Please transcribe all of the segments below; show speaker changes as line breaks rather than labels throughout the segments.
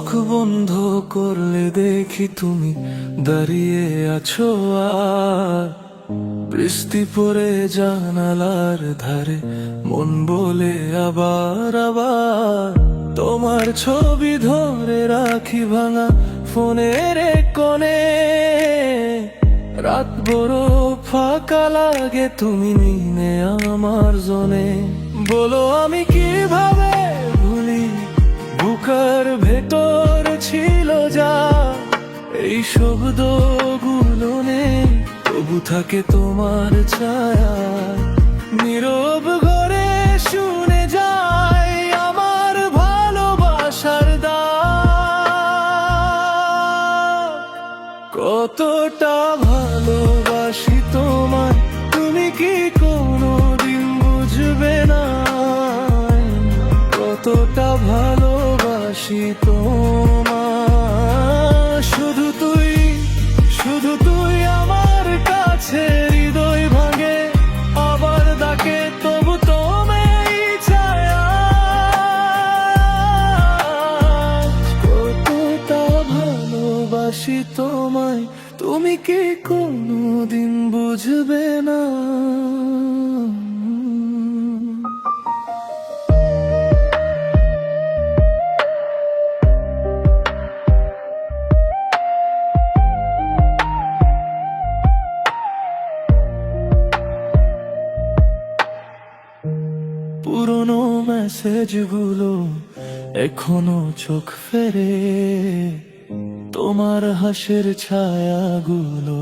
চোখ বন্ধ করলে দেখি তুমি দাঁড়িয়ে আছো, আর বৃষ্টি পড়ে জানালার ধারে মন বলে আবার আবার তোমার ছবি ধরে রাখি ভাঙা ফোনের এক কোণে। রাত বড় ফাঁকা লাগে, তুমি নিনে আমার জনে। বলো আমি কিভাবে ভুলি, বুকের ভেতর ছিল যা, এই শব্দগুলো নেই, তবু থাকে তোমার ছায়া। নীরব ঘরে শুনে যায় আমার ভালোবাসার ডাক। কতটা ভালোবাসি তোমায়, তুমি কি কোনোদিন বুঝবে না? কতটা ভালোবাসি তোমায়, শুধু তুই আমার কাছে। হৃদয় ভাঙে আবার ডাকে, তবু তোমায় ছায়া। কতটা ভালোবাসি তোমায়, তুমি কি কোনোদিন বুঝবে না? পুরনো মেসেজগুলো এখনো চোখ ফেরে, তোমার হাসির ছায়াগুলো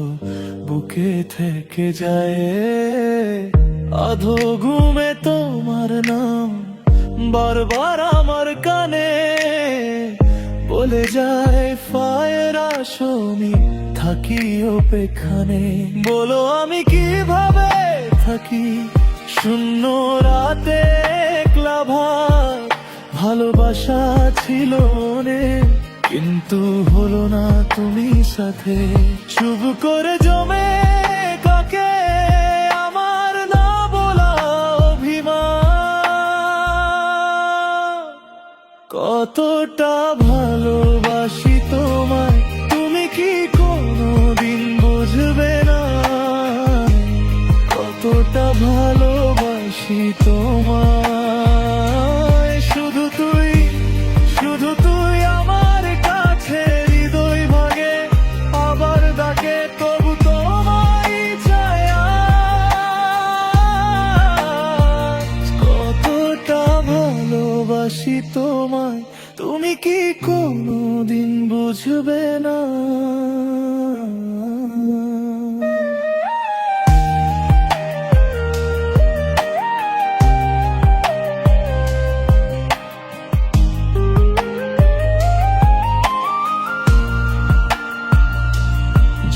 বুকে থেকে যায়। আধো ঘুমে তোমার নাম বারবার আমার কানে বলে যায়, ফায়ের আসনি থাকি অপেক্ষানে। বলো আমি কিভাবে থাকি শূন্য রাতে একলা ভাই, ভালোবাসা ছিল অনেক, কিন্তু হলো না তুমি সাথে। চুপ করে জমে কাকে আমার না বলা অভিমান। কতটা ভালোবাসি তোমায়, তুমি কি কোনোদিন বুঝবে না? কতটা ভালোবাসি তোমায়, শুধু তুই আমার কাছে। হৃদয় ভাঙে আবার ডাকে, তবু তোমায় ছায়া। কতটা ভালোবাসি তোমায়, তুমি কি কোনোদিন বুঝবে না?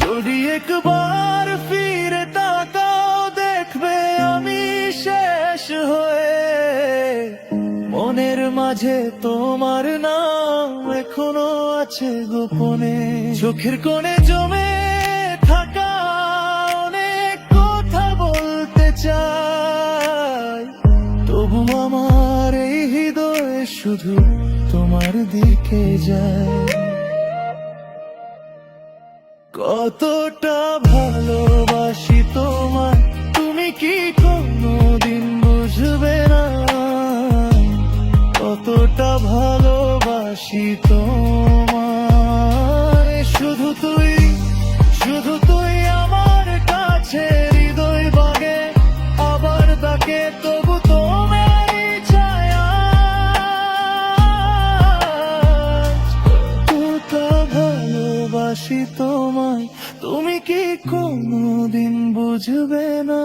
যদি একবার ফিরে তাকাও, দেখবে আমি শেষ হয়ে। মনের মাঝে তোমার নাম এখনো আছে গোপনে, চোখের কোণে জমে থাকা অনেক কথা বলতে চাই, তবু আমার এই হৃদয় শুধু তোমার দিকে যায়। কতটা ভালোবাসি তোমায়, তুমি কি কোনোদিন বুঝবে না? কতটা ভালোবাসি তোমায়, শুধু তুই আমার কাছে। হৃদয় ভাঙে আবার ডাকে, তবু তোমায় ছায়া। কতটা ভালোবাসি তোমায়, তুমি কি কোনোদিন বুঝবে না?